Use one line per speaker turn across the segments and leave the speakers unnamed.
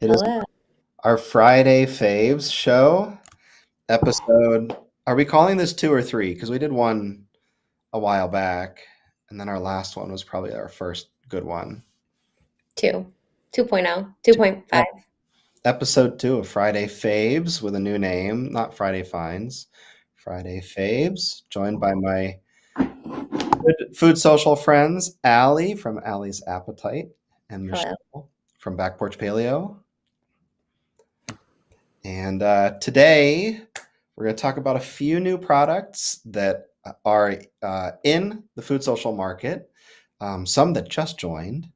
It is
Hello.
our Friday Faves show episode. Are we calling this two or three? Because we did one a while back, and then our last one was probably our first good one.
2, 2.0, 2.5.
Episode two of Friday Faves with a new name, not Friday Finds. Friday Faves, joined by my food social friends, Allie from Allie's Appetite and
Hello.
Michelle from Back Porch Paleo. And today we're going to talk about a few new products that are in the food social market, some that just joined,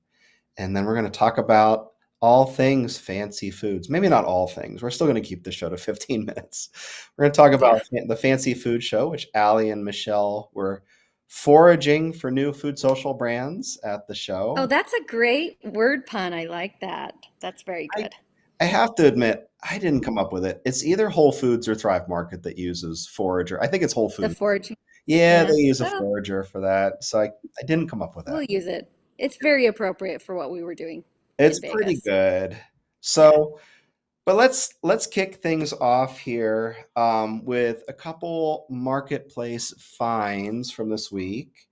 and then we're going to talk about all things fancy foods. Maybe not all things. We're still going to keep the show to 15 minutes. We're going to talk
Yeah.
about the fancy food show, which Allie and Michelle were foraging for new food social brands at the
Oh,
show.
that's a great word pun. I like that. That's very
I,
good.
I have to admit, I didn't come up with it. It's either Whole Foods or Thrive Market that uses forager. I think it's Whole
The
Foods.
foraging.
Yeah, they
Yeah.
use a
Well,
forager for that. So I didn't come up with that.
we'll use it. It's very appropriate for what we were doing
It's
in
pretty
Vegas.
good.
Yeah.
So, but let's kick things off here with a couple marketplace finds from this week.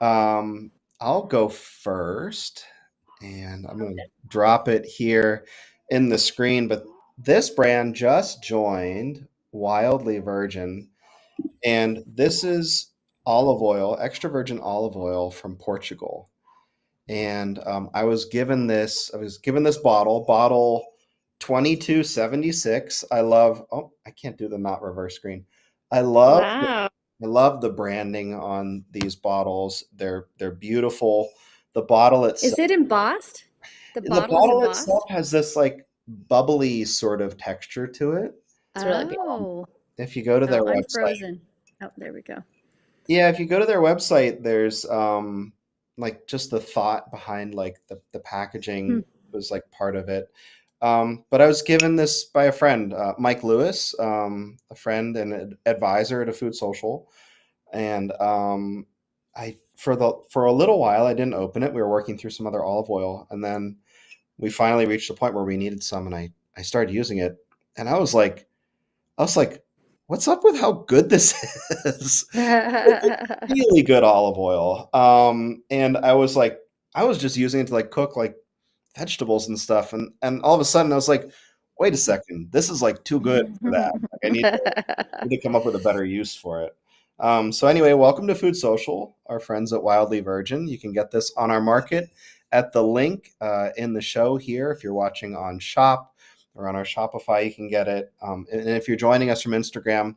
Um, I'll go first, and I'm going to drop it here in the screen. But this brand just joined Wildly Virgin, and this is olive oil, extra virgin olive oil from Portugal. And I was given this bottle 2276. I love, oh, I can't do the not reverse screen. I love
Wow.
I love the branding on these bottles. They're beautiful. The bottle
Is
itself
it embossed? The
the
bottle is
bottle itself
embossed?
has this like bubbly sort of texture to it.
It's really beautiful.
Oh.
If you go to
Oh,
their website,
unfrozen. Oh, there we go.
yeah, if you go to their website, there's like just the thought behind like the
Hmm.
packaging was like part of it. But I was given this by a friend, Mike Lewis, a friend and advisor at a food social, and I for a little while I didn't open it. We were working through some other olive oil, and then we finally reached a point where we needed some, and I started using it, and I was like, what's up with how good this is? Really good olive oil. And I was like, I was just using it to like cook like vegetables and stuff, and all of a sudden I was like, wait a second, this is like too good for that. Like I need to come up with a better use for it. So anyway, welcome to Food Social, our friends at Wildly Virgin. You can get this on our market at the link in the show here. If you're watching on Shop or on our Shopify, you can get it. And if you're joining us from Instagram,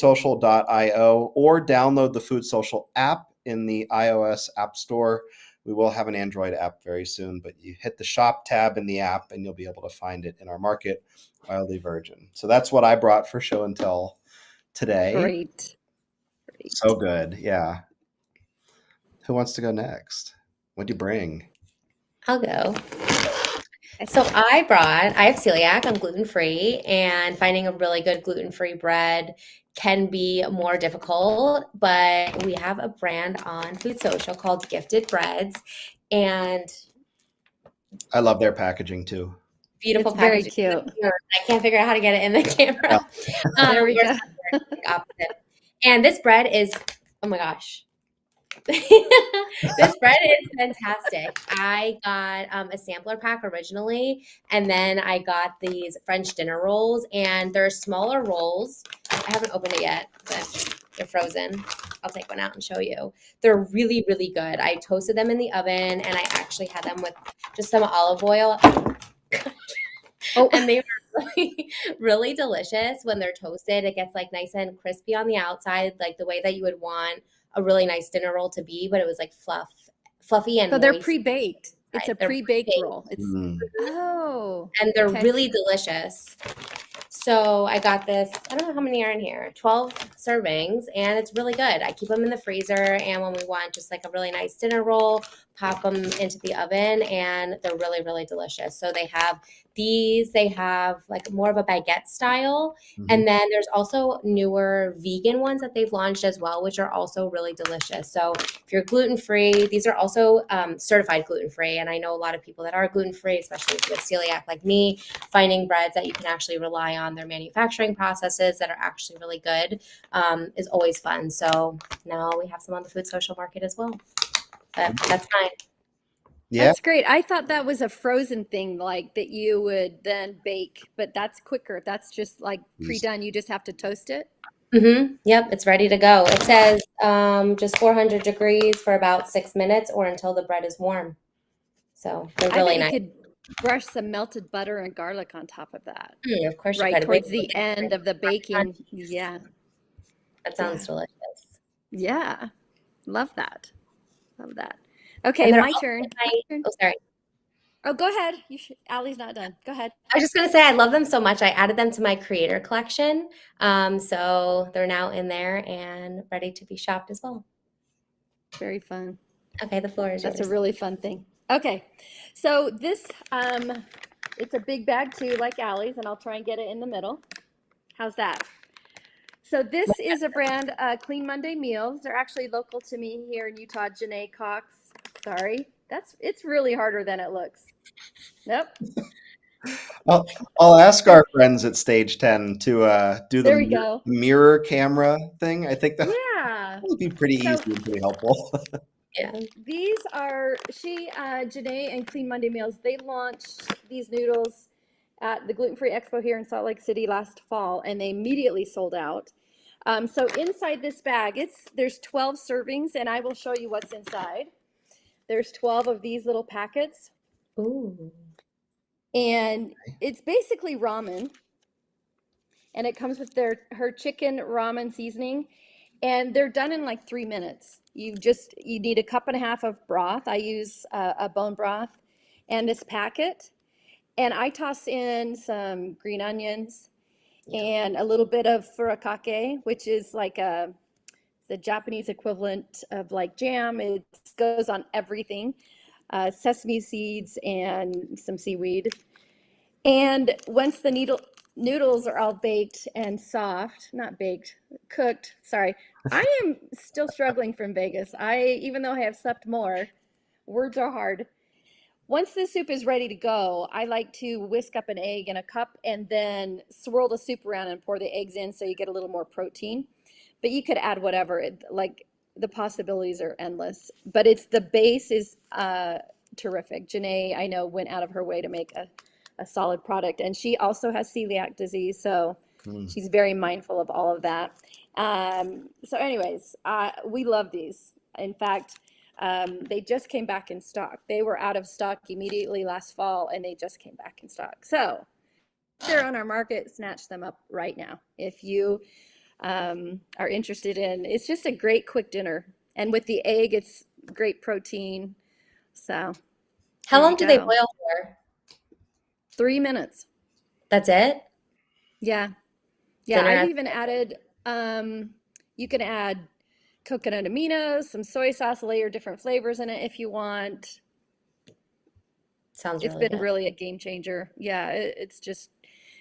market.foodsocial.io, or download the Food Social app in the iOS App Store. We will have an Android app very soon, but you hit the shop tab in the app and you'll be able to find it in our market, Wildly Virgin. So that's what I brought for show and tell today.
Great.
So
Great.
good. Yeah. Who wants to go next? What'd you bring?
I'll go. So I have celiac, I'm gluten free, and finding a really good gluten free bread can be more difficult, but we have a brand on Food Social called Gifted Breads, and
I love their packaging too.
beautiful
It's very
packaging.
cute.
I can't figure out how to get it in the
Yeah.
camera.
There we
Yours
go.
is the opposite. And this bread is, oh my gosh. This bread is fantastic. I got a sampler pack originally, and then I got these French dinner rolls, and they're smaller rolls. I haven't opened it yet, but they're frozen. I'll take one out and show you. They're really, really good. I toasted them in the oven, and I actually had them with just some olive oil.
Oh,
And they were really, really delicious when they're toasted. It gets like nice and crispy on the outside, like the way that you would want a really nice dinner roll to be, but it was like fluffy and
so they're
moist.
pre-baked. It's a
They're
pre-baked
pre-baked,
roll. It's
Mm.
oh,
and they're
okay.
really delicious. So I got this, I don't know how many are in here, 12 servings, and it's really good. I keep them in the freezer, and when we want just like a really nice dinner roll, pop them into the oven, and they're really, really delicious. So they have these, they have like more of a baguette style,
Mhm.
and then there's also newer vegan ones that they've launched as well, which are also really delicious. So if you're gluten free, these are also certified gluten free. And I know a lot of people that are gluten free, especially if you have celiac like me, finding breads that you can actually rely on their manufacturing processes that are actually really good is always fun. So now we have some on the food social market as well. But that's fine.
Yeah.
That's great. I thought that was a frozen thing, like that you would then bake, but that's quicker. That's just like
Easy.
pre-done. You just have to toast it.
Yep, it's ready to go. It says just 400 degrees for about 6 minutes or until the bread is warm. So they're
I bet
really
you
nice.
could brush some melted butter and garlic on top of that,
Of course you
right
could. Wait
towards
till
the end of the baking. Yeah,
that
yeah,
sounds delicious.
yeah. Love that. Love that.
And
Okay,
they're
my
also
turn.
in
My
my,
turn.
oh, sorry.
Oh, go ahead. You should. Allie's not done. Go ahead.
I was just going to say, I love them so much. I added them to my creator collection. So they're now in there and ready to be shopped as well.
Very fun.
Okay, the floor is
That's a
yours.
really fun thing. Okay, so this it's a big bag too, like Allie's, and I'll try and get it in the middle. How's that? So this is a brand, Clean Monday Meals. They're actually local to me here in Utah. Janae Cox. Sorry, it's really harder than it looks. Nope.
I'll ask our friends at Stage 10 to do the
There we go.
mirror camera thing. I think that
Yeah.
would be pretty
So
easy and pretty helpful.
Yeah.
these are Janae and Clean Monday Meals. They launched these noodles at the Gluten Free Expo here in Salt Lake City last fall, and they immediately sold out. So inside this bag, there's 12 servings, and I will show you what's inside. There's 12 of these little packets,
Ooh.
and it's basically ramen, and it comes with her chicken ramen seasoning, and they're done in like 3 minutes. You need a cup and a half of broth. I use a bone broth and this packet, and I toss in some green onions
Yeah.
and a little bit of furikake, which is like the Japanese equivalent of like jam. It goes on everything, sesame seeds and some seaweed. And once the noodles are all baked and soft, not baked, cooked, sorry. I am still struggling from Vegas. Even though I have slept more, words are hard. Once the soup is ready to go, I like to whisk up an egg in a cup and then swirl the soup around and pour the eggs in so you get a little more protein. But you could add whatever, like the possibilities are endless. But the base is terrific. Janae, I know, went out of her way to make a solid product. And she also has celiac disease, so
Mm.
she's very mindful of all of that. So anyways, we love these. In fact, they just came back in stock. They were out of stock immediately last fall, and they just came back in stock. So if they're on our market, snatch them up right now. If you are interested in, it's just a great quick dinner. And with the egg, it's great protein. So
How
there you
long do they
go.
boil for?
3 minutes.
That's it?
Yeah. Yeah.
Dinner
I've
at
even added, you can add coconut aminos, some soy sauce, layer different flavors in it if you want.
sounds
It's
really
been
good.
really a game changer. Yeah, it's just,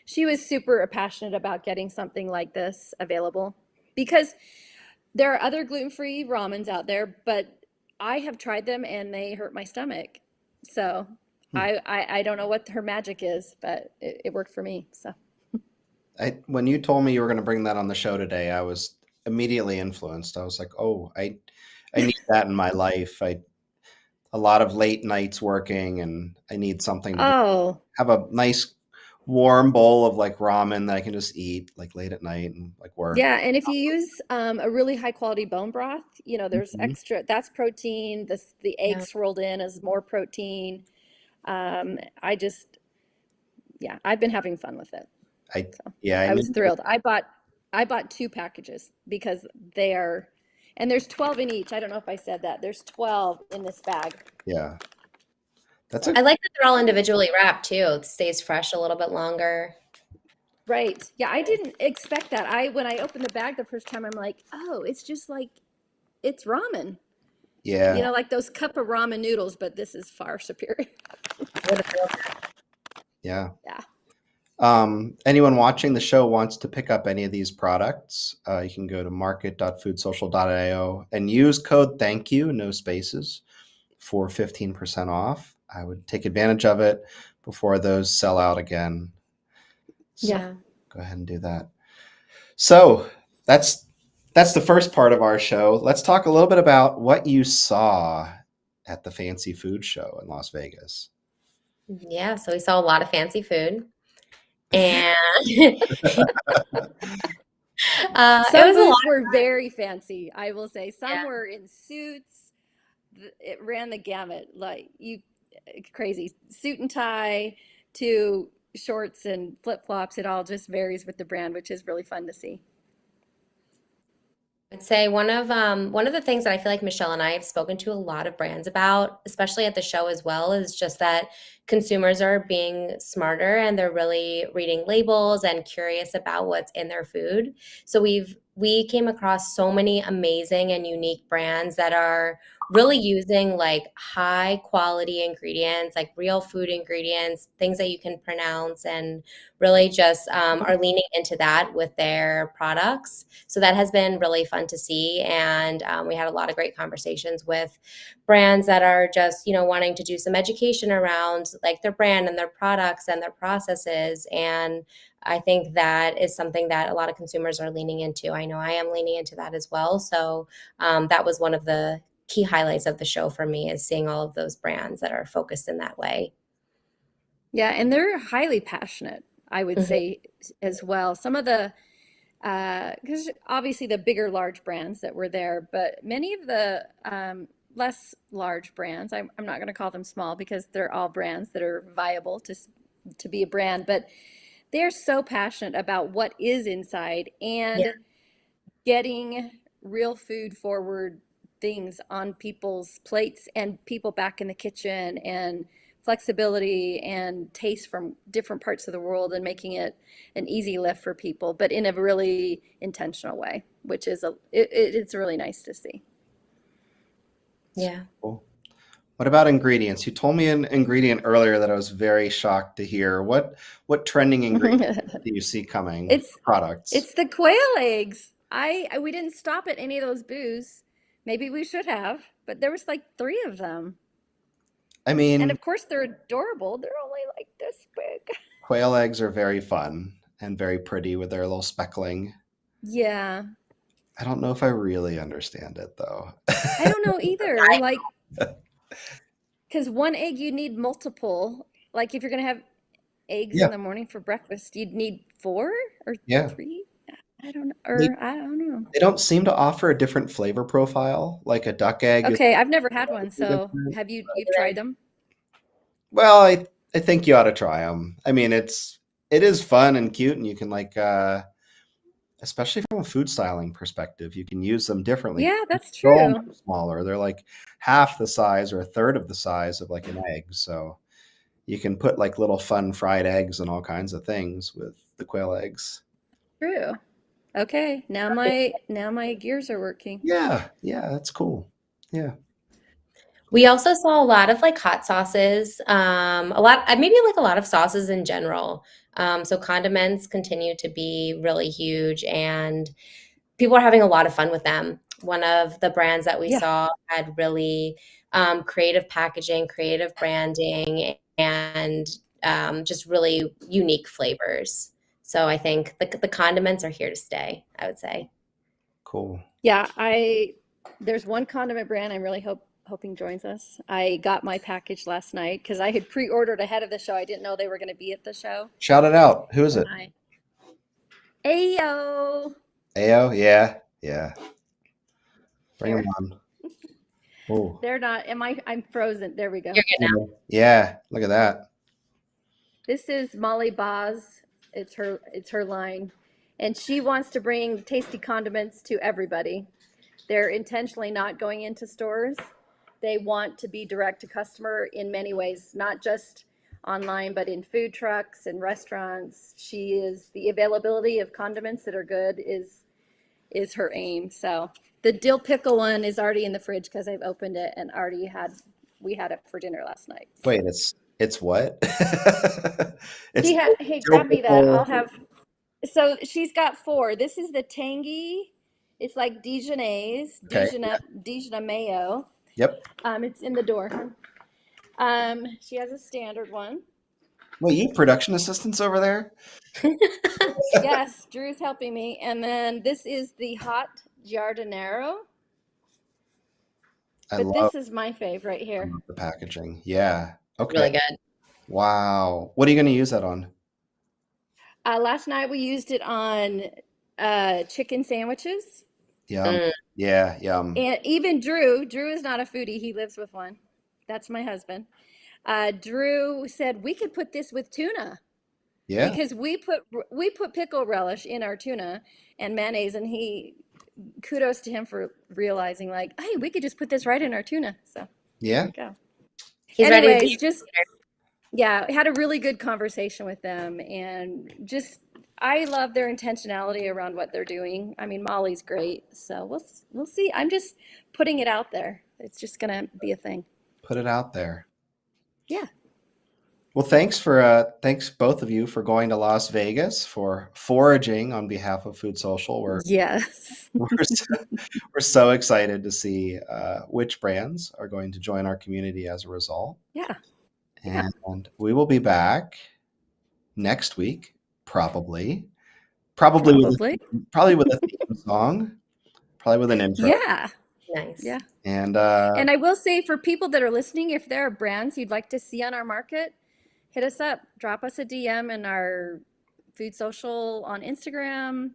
she was super passionate about getting something like this available because there are other gluten-free ramens out there, but I have tried them and they hurt my stomach. So
Hmm.
I don't know what her magic is, but it worked for me. So
When you told me you were going to bring that on the show today, I was immediately influenced. I was like, "Oh, I need that in my life. A lot of late nights working, and I need something to
oh
have a nice warm bowl of like ramen that I can just eat like late at night and like work."
yeah, and if you use a really high quality bone broth, there's
Mhm.
extra, that's protein. The egg
Yeah.
swirled in is more protein. I just, yeah, I've been having fun with it.
I
So
yeah, I
I was
mean,
thrilled. I bought two packages because they are, and there's 12 in each. I don't know if I said that. There's 12 in this bag.
yeah, that's
So
a
I like that they're all individually wrapped too. It stays fresh a little bit longer.
Right. Yeah, I didn't expect that. When I opened the bag the first time, I'm like, oh, it's just like it's ramen.
Yeah,
Like those cup of ramen noodles, but this is far superior.
yeah.
Yeah.
Anyone watching the show wants to pick up any of these products, you can go to market.foodsocial.io and use code thank you, no spaces, for 15% off. I would take advantage of it before those sell out again. So
Yeah.
Yeah.
go ahead and do that. So that's the first part of our show. Let's talk a little bit about what you saw at the fancy food show in Las Vegas.
Yeah, so we saw a lot of fancy food, and it
Some
was a lot.
booths were very fancy, I will say. Some
Yeah.
were in suits. It ran the gamut. Crazy. Suit and tie to shorts and flip-flops. It all just varies with the brand, which is really fun to see.
I'd say one of the things that I feel like Michelle and I have spoken to a lot of brands about, especially at the show as well, is just that consumers are being smarter and they're really reading labels and curious about what's in their food. So we came across so many amazing and unique brands that are really using like high quality ingredients, like real food ingredients, things that you can pronounce, and really just are leaning into that with their products. So that has been really fun to see. And we had a lot of great conversations with brands that are just, wanting to do some education around like their brand and their products and their processes. And I think that is something that a lot of consumers are leaning into. I know I am leaning into that as well. So that was one of the key highlights of the show for me, is seeing all of those brands that are focused in that way.
Yeah, and they're highly passionate, I would
Mhm.
say as well. Some of the because obviously the bigger, large brands that were there, but many of the less large brands, I'm not going to call them small because they're all brands that are viable to be a brand, but they're so passionate about what is inside
Yeah.
and getting real food forward things on people's plates and people back in the kitchen, and flexibility and taste from different parts of the world, and making it an easy lift for people, but in a really intentional way, which is it's really nice to see.
Yeah.
Cool. What about ingredients? You told me an ingredient earlier that I was very shocked to hear. What trending ingredients do you see coming?
it's
Products.
it's the quail eggs. We didn't stop at any of those booths. Maybe we should have, but there was like three of them.
I
And
mean,
of course, they're adorable. They're only like this big.
quail eggs are very fun and very pretty with their little speckling.
Yeah.
I don't know if I really understand it though.
I don't know either. Like, because one egg, you need multiple. Like, if you're going to have eggs in
Yeah,
the morning for breakfast, you'd need four or
yeah.
three. I don't know.
They,
Or I don't know.
they don't seem to offer a different flavor profile. Like a duck egg is
Okay. I've never had one. So
different.
have you've tried them?
Well, I think you ought to try them. I mean, it is fun and cute, and you can like especially from a food styling perspective, you can use them differently.
Yeah, that's
So
true.
much smaller. They're like half the size or a third of the size of like an egg. So you can put like little fun fried eggs and all kinds of things with the quail eggs.
True. Okay. Now my gears are working.
Yeah, yeah, that's cool. Yeah,
We also saw a lot of like hot sauces, maybe like a lot of sauces in general. So condiments continue to be really huge, and people are having a lot of fun with them. One of the brands that we
Yeah.
saw had really creative packaging, creative branding, and just really unique flavors. So I think the condiments are here to stay, I would say.
cool.
Yeah. There's one condiment brand I'm really hoping joins us. I got my package last night because I had pre-ordered ahead of the show. I didn't know they were going to be at the show.
Shout it out. Who is
And
it?
Ayo.
AO? Yeah, yeah. Bring them
There.
on. Oh,
They're not. I'm frozen. There we go.
You're good now.
yeah. Look at that.
This is Molly Boz. It's her line. And she wants to bring tasty condiments to everybody. They're intentionally not going into stores. They want to be direct to customer in many ways, not just online, but in food trucks and restaurants. The availability of condiments that are good is her aim. So the dill pickle one is already in the fridge because I've opened it and we had it for dinner last night. So.
Wait, it's what? It's
Hey,
dill
grab me that. I'll
pickle.
have. So she's got four. This is the tangy. It's like Dijonnaise,
Okay.
Dijon mayo.
Yep.
It's in the door. She has a standard one.
Wait, you have production assistants over there?
Yes, Drew's helping me. And then this is the hot giardiniero. But this is my fave right
I
here.
love the packaging. Yeah. Okay.
Really good.
Wow. What are you going to use that on?
Last night we used it on chicken sandwiches.
Yum.
Mm.
Yeah, yum.
And even Drew is not a foodie. He lives with one. That's my husband. Drew said we could put this with tuna
Yeah.
because we put pickle relish in our tuna and mayonnaise, and kudos to him for realizing like, hey, we could just put this right in our tuna. So
Yeah.
there we go.
He's ready to
Anyways,
be
just yeah, had a really good conversation with them, and just I love their intentionality around what they're doing. I mean, Molly's great, so we'll see. I'm just putting it out there. It's just gonna be a thing.
Put it out there.
Yeah.
Well, thanks both of you for going to Las Vegas for foraging on behalf of Food Social.
Yes.
We're so excited to see which brands are going to join our community as a result.
Yeah.
And we will be back next week, probably with a theme song, probably with an intro.
Yeah.
nice.
Yeah.
And
And I will say for people that are listening, if there are brands you'd like to see on our market, hit us up. Drop us a DM in our Food Social on Instagram.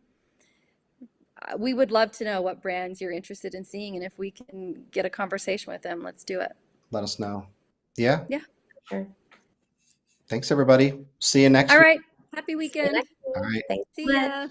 We would love to know what brands you're interested in seeing, and if we can get a conversation with them, let's do it.
let us know. Yeah.
Yeah.
Sure.
Thanks, everybody. See you next
All
week.
right. Happy
See you
weekend.
next week.
All right.
Thanks so
See
much.
ya.